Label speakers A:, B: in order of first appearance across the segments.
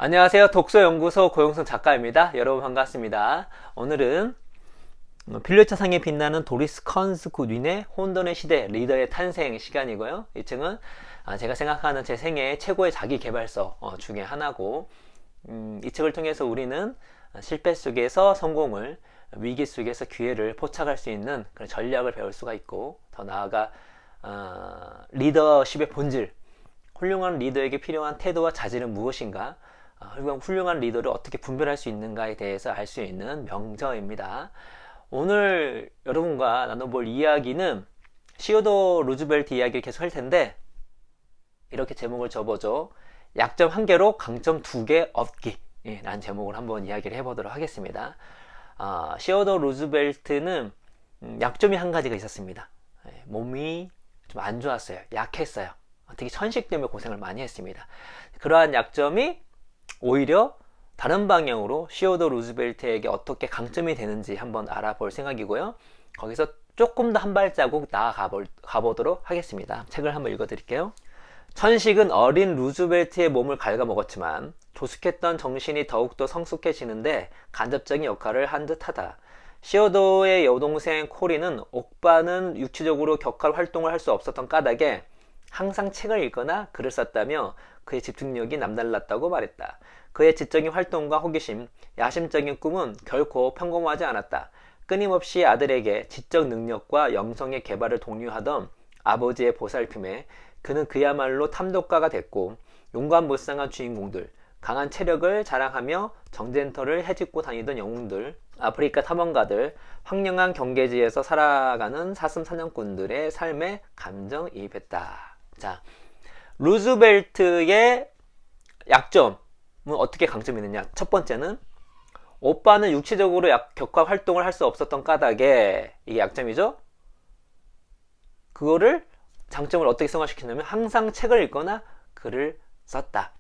A: 안녕하세요. 독서연구소 고용성 작가입니다. 여러분 반갑습니다. 오늘은 필요차상에 빛나는 도리스 컨스 굿윈의 혼돈의 시대 리더의 탄생 시간이고요. 이 책은 제가 생각하는 제 생애 최고의 자기계발서 중에 하나고, 이 책을 통해서 우리는 실패 속에서 성공을, 위기 속에서 기회를 포착할 수 있는 그런 전략을 배울 수가 있고, 더 나아가 리더십의 본질, 훌륭한 리더에게 필요한 태도와 자질은 무엇인가, 훌륭한 리더를 어떻게 분별할 수 있는가에 대해서 알 수 있는 명저입니다. 오늘 여러분과 나눠볼 이야기는 시어도 루즈벨트 이야기를 계속 할 텐데, 이렇게 제목을 접어줘. 약점 1개로 강점 2개 얻기 라는 제목을 한번 이야기를 해보도록 하겠습니다. 시어도 루즈벨트는 약점이 한 가지가 있었습니다. 몸이 좀 안 좋았어요. 약했어요. 특히 천식 때문에 고생을 많이 했습니다. 그러한 약점이 오히려 다른 방향으로 시어도 루즈벨트에게 어떻게 강점이 되는지 한번 알아볼 생각이고요. 거기서 조금 더 한 발자국 가보도록 하겠습니다. 책을 한번 읽어드릴게요. 천식은 어린 루즈벨트의 몸을 갉아먹었지만 조숙했던 정신이 더욱더 성숙해지는데 간접적인 역할을 한 듯하다. 시어도의 여동생 코리는 옥바는 육체적으로 격할 활동을 할 수 없었던 까닭에 항상 책을 읽거나 글을 썼다며 그의 집중력이 남달랐다고 말했다. 그의 지적인 활동과 호기심, 야심적인 꿈은 결코 평범하지 않았다. 끊임없이 아들에게 지적 능력과 영성의 개발을 독려하던 아버지의 보살핌에 그는 그야말로 탐독가가 됐고, 용감무쌍한 주인공들, 강한 체력을 자랑하며 정전터를 헤집고 다니던 영웅들, 아프리카 탐험가들, 황량한 경계지에서 살아가는 사슴사냥꾼들의 삶에 감정이입했다. 자, 루즈벨트의 약점은 어떻게 강점이 있느냐? 첫 번째는 오빠는 육체적으로 격화 활동을 할 수 없었던 까닭에, 이게 약점이죠? 그거를 장점을 어떻게 승화시키냐면 항상 책을 읽거나 글을 썼다.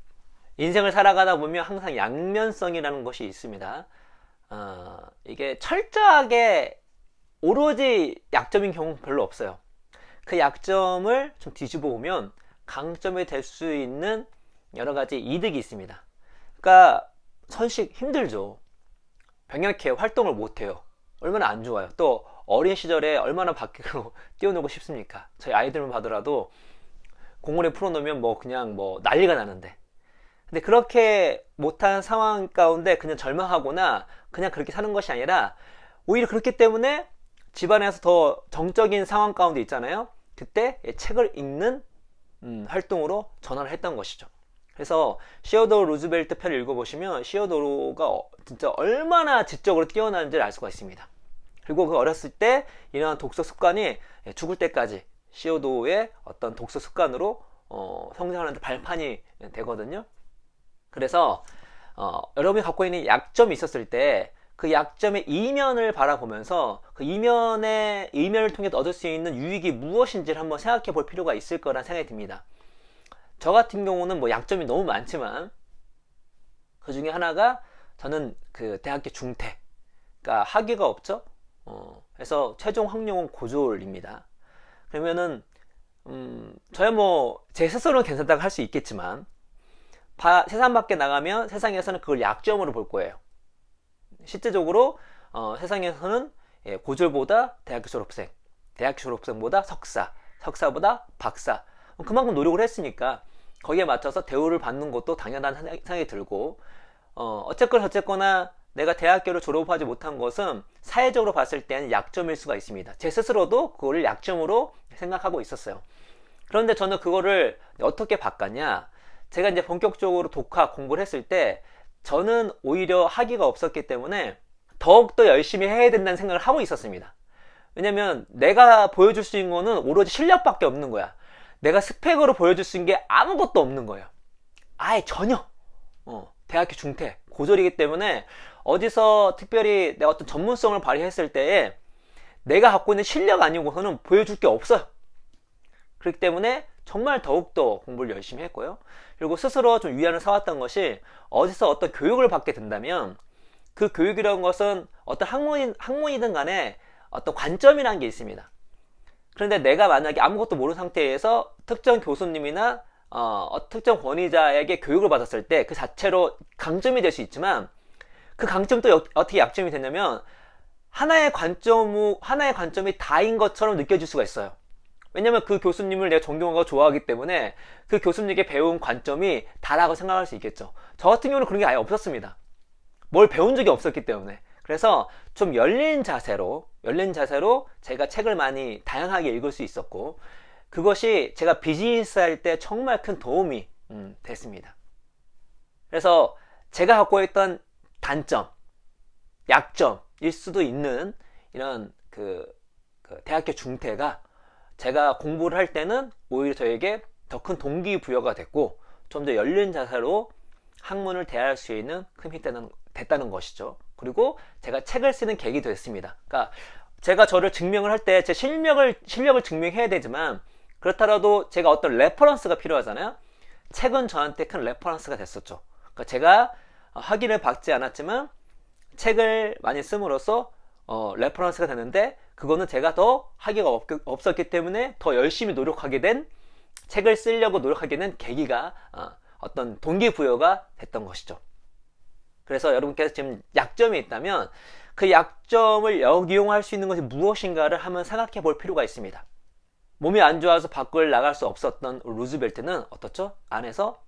A: 인생을 살아가다 보면 항상 양면성이라는 것이 있습니다. 이게 철저하게 오로지 약점인 경우는 별로 없어요. 그 약점을 좀 뒤집어 보면 강점이 될 수 있는 여러 가지 이득이 있습니다. 그러니까 천식 힘들죠. 병약해요. 활동을 못해요. 얼마나 안 좋아요. 또 어린 시절에 얼마나 밖으로 뛰어놀고 싶습니까? 저희 아이들만 봐더라도 공원에 풀어놓으면 그냥 난리가 나는데, 근데 그렇게 못한 상황 가운데 그냥 절망하거나 그냥 그렇게 사는 것이 아니라 오히려 그렇기 때문에 집안에서 더 정적인 상황 가운데 있잖아요. 그때 책을 읽는 활동으로 전환을 했던 것이죠. 그래서 시어도 루즈벨트 편을 읽어보시면 시어도가 진짜 얼마나 지적으로 뛰어난지를 알 수가 있습니다. 그리고 그 어렸을 때 이러한 독서 습관이 죽을 때까지 시어도의 어떤 독서 습관으로 성장하는 데 발판이 되거든요. 그래서 여러분이 갖고 있는 약점이 있었을 때 그 약점의 이면을 바라보면서 그 이면을 통해 얻을 수 있는 유익이 무엇인지를 한번 생각해 볼 필요가 있을 거란 생각이 듭니다. 저 같은 경우는 약점이 너무 많지만 그 중에 하나가, 저는 그 대학교 중퇴, 그러니까 학위가 없죠. 그래서 최종 학력은 고졸입니다. 그러면은 저야 제 스스로는 괜찮다고 할 수 있겠지만 세상 밖에 나가면 세상에서는 그걸 약점으로 볼 거예요. 실제적으로 세상에서는 고졸보다 대학교 졸업생보다 석사보다 박사, 그만큼 노력을 했으니까 거기에 맞춰서 대우를 받는 것도 당연한 생각이 들고, 어쨌거나 내가 대학교를 졸업하지 못한 것은 사회적으로 봤을 때는 약점일 수가 있습니다. 제 스스로도 그거를 약점으로 생각하고 있었어요. 그런데 저는 그거를 어떻게 바꿨냐? 제가 이제 본격적으로 독학 공부를 했을 때 저는 오히려 학위가 없었기 때문에 더욱더 열심히 해야 된다는 생각을 하고 있었습니다. 왜냐면 내가 보여줄 수 있는 거는 오로지 실력밖에 없는 거야. 내가 스펙으로 보여줄 수 있는 게 아무것도 없는 거예요. 아예 전혀. 대학교 중퇴, 고졸이기 때문에 어디서 특별히 내가 어떤 전문성을 발휘했을 때에 내가 갖고 있는 실력 아니고서는 보여줄 게 없어요. 그렇기 때문에 정말 더욱더 공부를 열심히 했고요. 그리고 스스로 좀 위안을 삼았던 것이, 어디서 어떤 교육을 받게 된다면 그 교육이라는 것은 어떤 학문이든 간에 어떤 관점이라는 게 있습니다. 그런데 내가 만약에 아무것도 모르는 상태에서 특정 교수님이나 특정 권위자에게 교육을 받았을 때 그 자체로 강점이 될 수 있지만 그 강점도 어떻게 약점이 되냐면 하나의 관점이 다인 것처럼 느껴질 수가 있어요. 왜냐면 그 교수님을 내가 존경하고 좋아하기 때문에 그 교수님께 배운 관점이 다라고 생각할 수 있겠죠. 저 같은 경우는 그런 게 아예 없었습니다. 뭘 배운 적이 없었기 때문에. 그래서 좀 열린 자세로 제가 책을 많이 다양하게 읽을 수 있었고, 그것이 제가 비즈니스 할 때 정말 큰 도움이 됐습니다. 그래서 제가 갖고 있던 단점, 약점일 수도 있는 이런 그 대학교 중퇴가 제가 공부를 할 때는 오히려 저에게 더 큰 동기부여가 됐고, 좀 더 열린 자세로 학문을 대할 수 있는 큰 힘이 됐다는 것이죠. 그리고 제가 책을 쓰는 계기도 됐습니다. 그러니까 제가 저를 증명을 할 때 제 실력을 증명해야 되지만, 그렇더라도 제가 어떤 레퍼런스가 필요하잖아요. 책은 저한테 큰 레퍼런스가 됐었죠. 그러니까 제가 학위를 받지 않았지만 책을 많이 씀으로써 레퍼런스가 됐는데, 그거는 제가 더 학위가 없었기 때문에 더 열심히 노력하게 된, 책을 쓰려고 노력하게 된 계기가 어떤 동기부여가 됐던 것이죠. 그래서 여러분께서 지금 약점이 있다면 그 약점을 역이용할 수 있는 것이 무엇인가를 한번 생각해 볼 필요가 있습니다. 몸이 안 좋아서 밖을 나갈 수 없었던 루즈벨트는 어떻죠? 안에서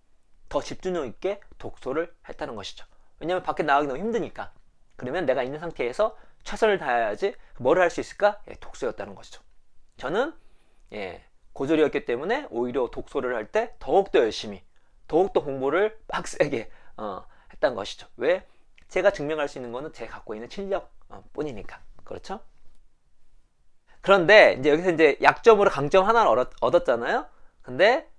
A: 더 집중력 있게 독서를 했다는 것이죠. 왜냐하면 밖에 나가기 너무 힘드니까. 그러면 내가 있는 상태에서 최선을 다해야지 뭘 할 수 있을까? 독서였다는 것이죠. 저는 고졸이었기 때문에 오히려 독서를 할 때 더욱더 열심히, 더욱더 공부를 빡세게 했던 것이죠. 왜? 제가 증명할 수 있는 거는 제가 갖고 있는 실력 뿐이니까. 그렇죠? 그런데 이제 여기서 이제 약점으로 강점 하나를 얻었잖아요. 근데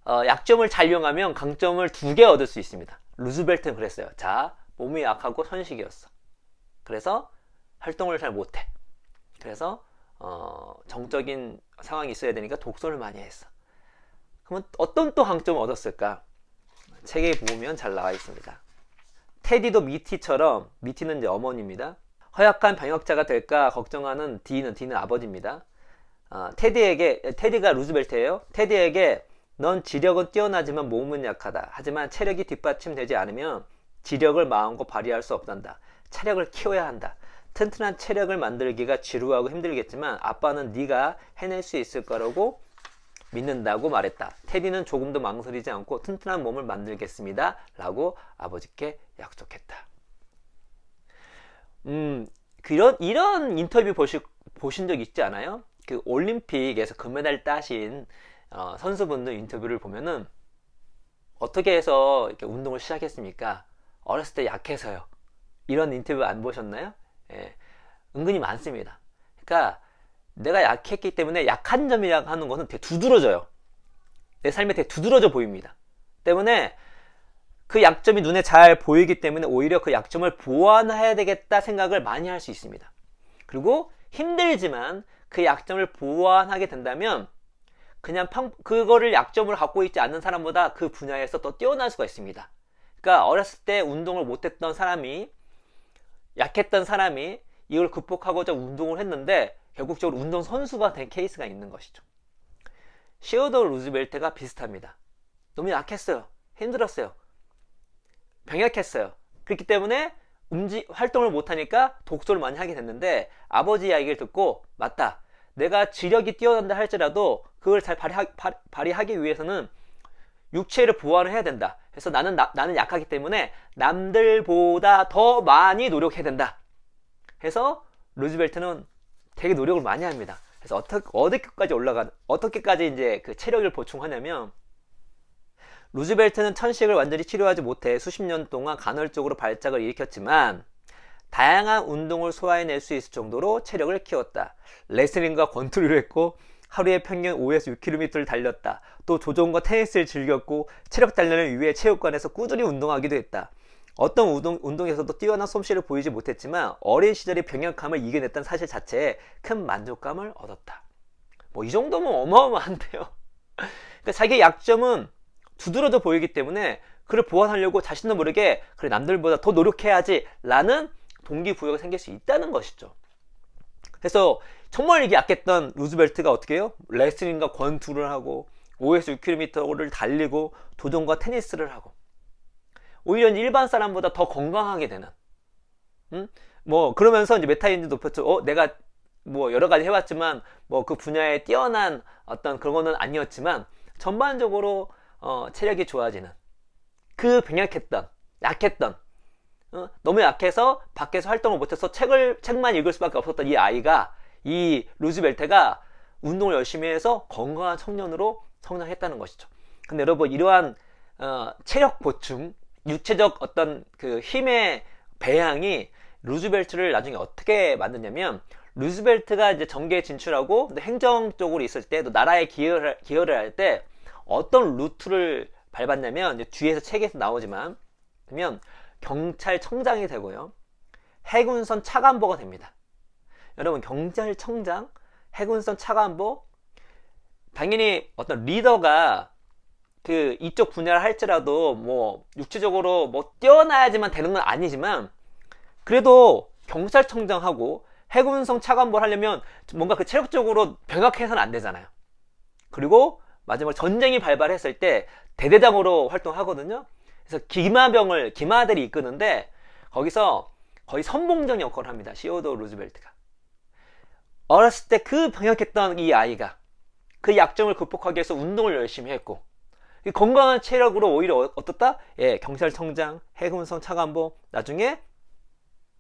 A: 약점을 잘 이용하면 강점을 2개 얻을 수 있습니다. 루즈벨트는 그랬어요. 자, 몸이 약하고 선식이었어. 그래서 활동을 잘 못해. 그래서 정적인 상황이 있어야 되니까 독서를 많이 했어. 그러면 어떤 또 강점을 얻었을까? 책에 보면 잘 나와 있습니다. 테디도 미티처럼, 미티는 이제 어머니입니다. 허약한 병역자가 될까 걱정하는 디는 아버지입니다. 테디가 루즈벨트예요. 테디에게 넌 지력은 뛰어나지만 몸은 약하다. 하지만 체력이 뒷받침되지 않으면 지력을 마음껏 발휘할 수 없단다. 체력을 키워야 한다. 튼튼한 체력을 만들기가 지루하고 힘들겠지만 아빠는 네가 해낼 수 있을 거라고 믿는다고 말했다. 테디는 조금도 망설이지 않고 튼튼한 몸을 만들겠습니다. 라고 아버지께 약속했다. 이런 인터뷰 보신 적 있지 않아요? 그 올림픽에서 금메달 따신 선수분들 인터뷰를 보면은 어떻게 해서 이렇게 운동을 시작했습니까? 어렸을 때 약해서요. 이런 인터뷰 안 보셨나요? 은근히 많습니다. 그러니까 내가 약했기 때문에 약한 점이라고 하는 것은 되게 두드러져요. 내 삶에 되게 두드러져 보입니다. 때문에 그 약점이 눈에 잘 보이기 때문에 오히려 그 약점을 보완해야 되겠다 생각을 많이 할 수 있습니다. 그리고 힘들지만 그 약점을 보완하게 된다면 그냥 그거를 약점을 갖고 있지 않는 사람보다 그 분야에서 더 뛰어날 수가 있습니다. 그러니까 어렸을 때 운동을 못했던 사람이, 약했던 사람이 이걸 극복하고자 운동을 했는데 결국적으로 운동선수가 된 케이스가 있는 것이죠. 시어도어 루즈벨트가 비슷합니다. 너무 약했어요. 힘들었어요. 병약했어요. 그렇기 때문에 활동을 못하니까 독서를 많이 하게 됐는데, 아버지 이야기를 듣고 맞다, 내가 지력이 뛰어난다 할지라도 그걸 잘 발휘하기 위해서는 육체를 보완을 해야 된다. 그래서 나는 약하기 때문에 남들보다 더 많이 노력해야 된다. 해서 루즈벨트는 되게 노력을 많이 합니다. 그래서 어떻게까지 이제 그 체력을 보충하냐면, 루즈벨트는 천식을 완전히 치료하지 못해 수십 년 동안 간헐적으로 발작을 일으켰지만 다양한 운동을 소화해낼 수 있을 정도로 체력을 키웠다. 레슬링과 권투를 했고 하루에 평균 5에서 6km를 달렸다. 또 조종과 테니스를 즐겼고 체력 단련을 위해 체육관에서 꾸준히 운동하기도 했다. 어떤 운동에서도 뛰어난 솜씨를 보이지 못했지만 어린 시절의 병약함을 이겨냈다는 사실 자체에 큰 만족감을 얻었다. 뭐 이 정도면 어마어마한데요. 그러니까 자기의 약점은 두드러져 보이기 때문에 그를 보완하려고 자신도 모르게 그래 남들보다 더 노력해야지 라는 동기부여가 생길 수 있다는 것이죠. 그래서 정말 이게 약했던 루즈벨트가 어떻게 해요? 레슬링과 권투를 하고 5에서 6km를 달리고 도전과 테니스를 하고 오히려 일반 사람보다 더 건강하게 되는 뭐 그러면서 이제 메타인지 높였죠. 내가 뭐 여러 가지 해왔지만 뭐 그 분야에 뛰어난 어떤 그런 거는 아니었지만 전반적으로 체력이 좋아지는 그 병약했던 약했던 너무 약해서 밖에서 활동을 못해서 책만 읽을 수밖에 없었던 이 아이가 이 루즈벨트가 운동을 열심히 해서 건강한 청년으로 성장했다는 것이죠. 근데 여러분 이러한 체력 보충 육체적 어떤 그 힘의 배양이 루즈벨트를 나중에 어떻게 만드냐면 루즈벨트가 이제 정계에 진출하고 행정 쪽으로 있을 때 또 나라에 기여를 할 때 어떤 루트를 밟았냐면 이제 뒤에서 책에서 나오지만 그러면 경찰청장이 되고요. 해군선 차관보가 됩니다. 여러분 경찰청장, 해군선 차관보 당연히 어떤 리더가 그 이쪽 분야를 할지라도 뭐 육체적으로 뭐 뛰어나야지만 되는 건 아니지만 그래도 경찰청장하고 해군성 차관보를 하려면 뭔가 그 체력적으로 병약해서는 안 되잖아요. 그리고 마지막 전쟁이 발발했을 때 대대장으로 활동하거든요. 그래서 기마들이 이끄는데 거기서 거의 선봉장 역할을 합니다. 시어도어 루즈벨트가. 어렸을 때 그 병약했던 이 아이가 그 약점을 극복하기 위해서 운동을 열심히 했고 건강한 체력으로 오히려 어떻다? 예, 경찰청장, 해군성 차관보, 나중에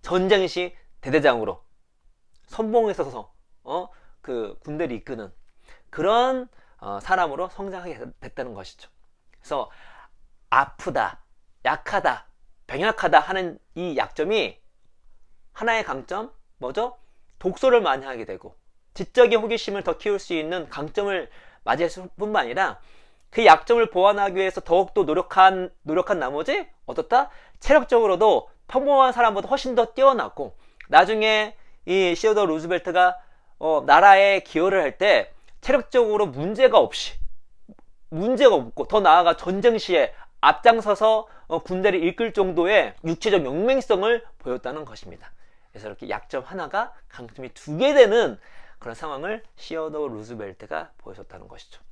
A: 전쟁 시 대대장으로 선봉에 서서 그 군대를 이끄는 그런 사람으로 성장하게 됐다는 것이죠. 그래서 아프다, 약하다, 병약하다 하는 이 약점이 하나의 강점 뭐죠? 독서를 많이 하게 되고 지적인 호기심을 더 키울 수 있는 강점을 맞이했을 뿐만 아니라 그 약점을 보완하기 위해서 더욱더 노력한 나머지 어떻다? 체력적으로도 평범한 사람보다 훨씬 더 뛰어났고 나중에 이 시어도어 루즈벨트가 나라에 기여를 할 때 체력적으로 문제가 없고 더 나아가 전쟁 시에 앞장서서 군대를 이끌 정도의 육체적 용맹성을 보였다는 것입니다. 그래서 이렇게 약점 하나가 강점이 2개 되는 그런 상황을 시어도어 루즈벨트가 보여줬다는 것이죠.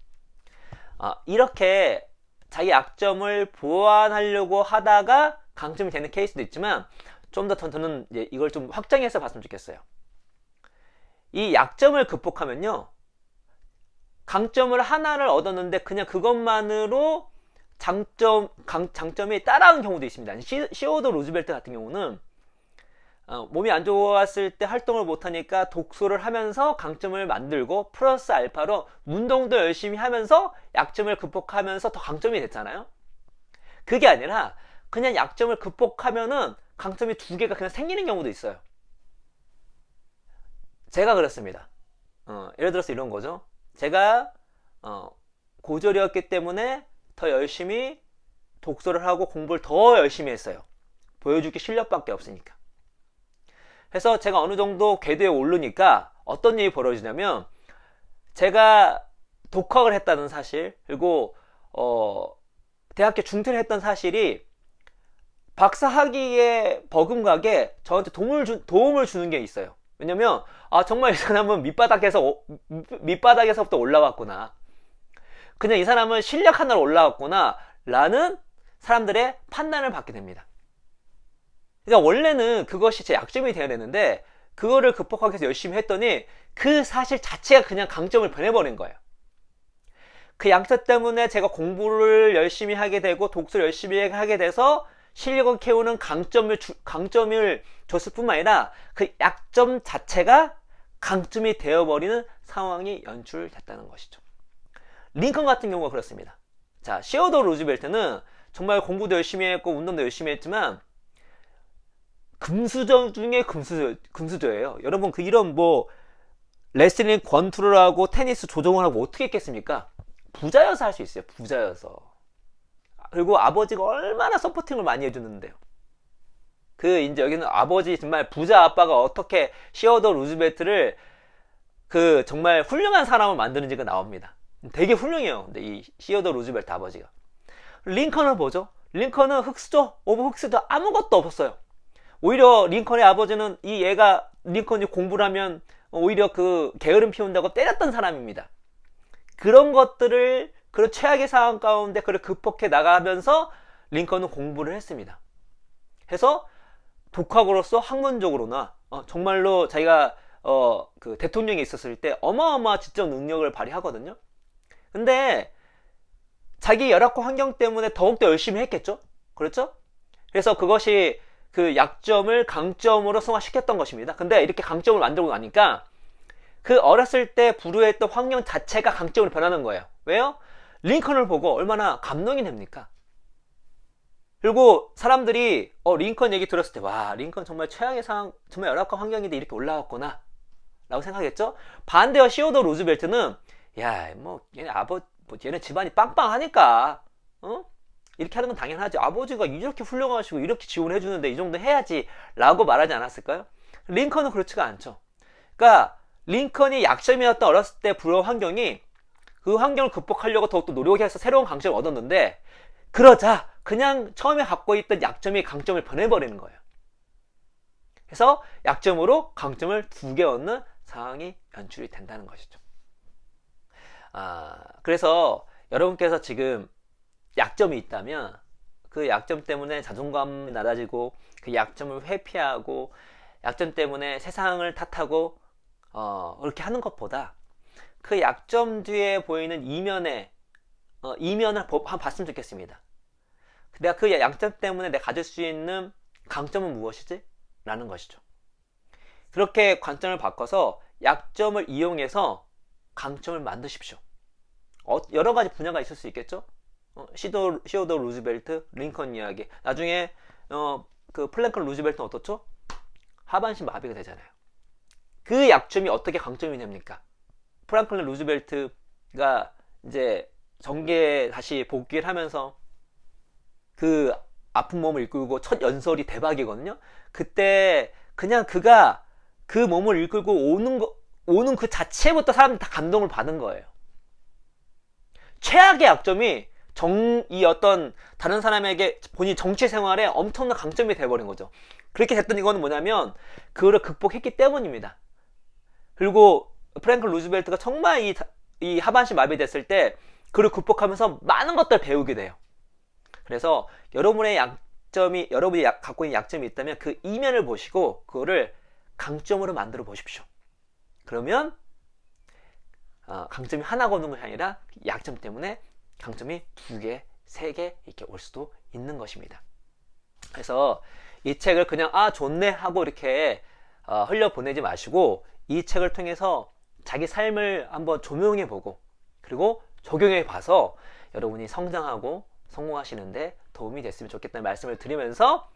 A: 이렇게 자기 약점을 보완하려고 하다가 강점이 되는 케이스도 있지만 좀 더 저는 이걸 좀 확장해서 봤으면 좋겠어요. 이 약점을 극복하면요 강점을 하나를 얻었는데 그냥 그것만으로 장점이 따라오는 경우도 있습니다. 시어도어 루즈벨트 같은 경우는 몸이 안 좋았을 때 활동을 못하니까 독서를 하면서 강점을 만들고 플러스 알파로 운동도 열심히 하면서 약점을 극복하면서 더 강점이 됐잖아요. 그게 아니라 그냥 약점을 극복하면은 강점이 2개가 그냥 생기는 경우도 있어요. 제가 그렇습니다. 예를 들어서 이런 거죠. 제가 고졸이었기 때문에 더 열심히 독서를 하고 공부를 더 열심히 했어요. 보여줄 게 실력밖에 없으니까. 그래서 제가 어느 정도 궤도에 오르니까 어떤 일이 벌어지냐면 제가 독학을 했다는 사실 그리고 대학교 중퇴를 했던 사실이 박사 학위에 버금가게 저한테 도움을 주는 게 있어요. 왜냐면 정말 이 사람은 밑바닥에서부터 올라왔구나. 그냥 이 사람은 실력 하나로 올라왔구나 라는 사람들의 판단을 받게 됩니다. 그러니까 원래는 그것이 제 약점이 되어야 되는데 그거를 극복하기 위해서 열심히 했더니 그 사실 자체가 그냥 강점을 변해버린 거예요. 그 약점 때문에 제가 공부를 열심히 하게 되고 독서를 열심히 하게 돼서 실력을 키우는 강점을 줬을 뿐만 아니라 그 약점 자체가 강점이 되어버리는 상황이 연출됐다는 것이죠. 링컨 같은 경우가 그렇습니다. 자, 시어도어 루즈벨트는 정말 공부도 열심히 했고 운동도 열심히 했지만 금수저 중에 금수저예요. 여러분 이런 뭐 레슬링 권투를 하고 테니스 조종을 하고 어떻게 했겠습니까? 부자여서 할 수 있어요. 부자여서. 그리고 아버지가 얼마나 서포팅을 많이 해주는데요. 이제 여기는 아버지 정말 부자 아빠가 어떻게 시어도어 루즈벨트를 정말 훌륭한 사람을 만드는지가 나옵니다. 되게 훌륭해요. 근데 이 시어도어 루즈벨트 아버지가. 링컨을 보죠. 링컨은 흑수저, 오브 흑수저 아무것도 없었어요. 오히려 링컨의 아버지는 링컨이 공부를 하면 오히려 게으름 피운다고 때렸던 사람입니다. 그런 것들을 그런 최악의 상황 가운데 그를 극복해 나가면서 링컨은 공부를 했습니다. 해서 독학으로서 학문적으로나 정말로 자기가 그 대통령이 있었을 때 어마어마한 지적 능력을 발휘하거든요. 근데 자기 열악한 환경 때문에 더욱더 열심히 했겠죠? 그렇죠? 그래서 그것이 그 약점을 강점으로 승화시켰던 것입니다. 근데 이렇게 강점을 만들고 나니까 그 어렸을 때 불우했던 환경 자체가 강점으로 변하는 거예요. 왜요? 링컨을 보고 얼마나 감동이 됩니까? 그리고 사람들이 링컨 얘기 들었을 때 와, 링컨 정말 최악의 상황, 정말 열악한 환경인데 이렇게 올라왔구나 라고 생각했죠. 반대로 시오도 루즈벨트는 야, 뭐 얘네 집안이 빵빵하니까 이렇게 하는 건 당연하지. 아버지가 이렇게 훌륭하시고 이렇게 지원해 주는데 이 정도 해야지 라고 말하지 않았을까요? 링컨은 그렇지가 않죠. 그러니까 링컨이 약점이었던 어렸을 때 불우한 환경이 그 환경을 극복하려고 더욱더 노력해서 새로운 강점을 얻었는데, 그러자 그냥 처음에 갖고 있던 약점이 강점을 변해버리는 거예요. 그래서 약점으로 강점을 2개 얻는 상황이 연출이 된다는 것이죠. 그래서 여러분께서 지금 약점이 있다면 그 약점 때문에 자존감이 낮아지고 그 약점을 회피하고 약점 때문에 세상을 탓하고 그렇게 하는 것보다 그 약점 뒤에 보이는 이면을 한번 봤으면 좋겠습니다. 내가 그 약점 때문에 내가 가질 수 있는 강점은 무엇이지? 라는 것이죠. 그렇게 관점을 바꿔서 약점을 이용해서 강점을 만드십시오. 여러 가지 분야가 있을 수 있겠죠? 시오도 루즈벨트, 링컨 이야기. 나중에 그 플랭클 루즈벨트는 어떻죠? 하반신 마비가 되잖아요. 그 약점이 어떻게 강점이 됩니까? 프랑클린 루즈벨트가 이제 정계에 다시 복귀를 하면서 그 아픈 몸을 이끌고 첫 연설이 대박이거든요. 그때 그냥 그가 그 몸을 이끌고 오는 그 자체부터 사람들이 다 감동을 받은 거예요. 최악의 약점이 이 어떤 다른 사람에게 본인 정치 생활에 엄청난 강점이 돼버린 거죠. 그렇게 됐던 이거는 뭐냐면 그거를 극복했기 때문입니다. 그리고 프랭클 루즈벨트가 정말 이 하반신 마비됐을 때 그를 극복하면서 많은 것들을 배우게 돼요. 그래서 여러분이 갖고 있는 약점이 있다면 그 이면을 보시고 그거를 강점으로 만들어 보십시오. 그러면 강점이 하나가 오는 것이 아니라 약점 때문에 강점이 2개, 3개 이렇게 올 수도 있는 것입니다. 그래서 이 책을 그냥 좋네 하고 이렇게 흘려보내지 마시고 이 책을 통해서 자기 삶을 한번 조명해 보고 그리고 적용해 봐서 여러분이 성장하고 성공하시는데 도움이 됐으면 좋겠다는 말씀을 드리면서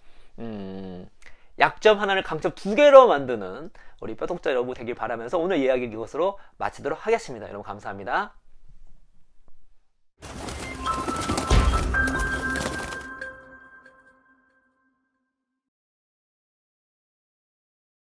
A: 약점 하나를 강점 2개로 만드는 우리 뼈독자 여러분 되길 바라면서 오늘 이야기 이것으로 마치도록 하겠습니다. 여러분 감사합니다.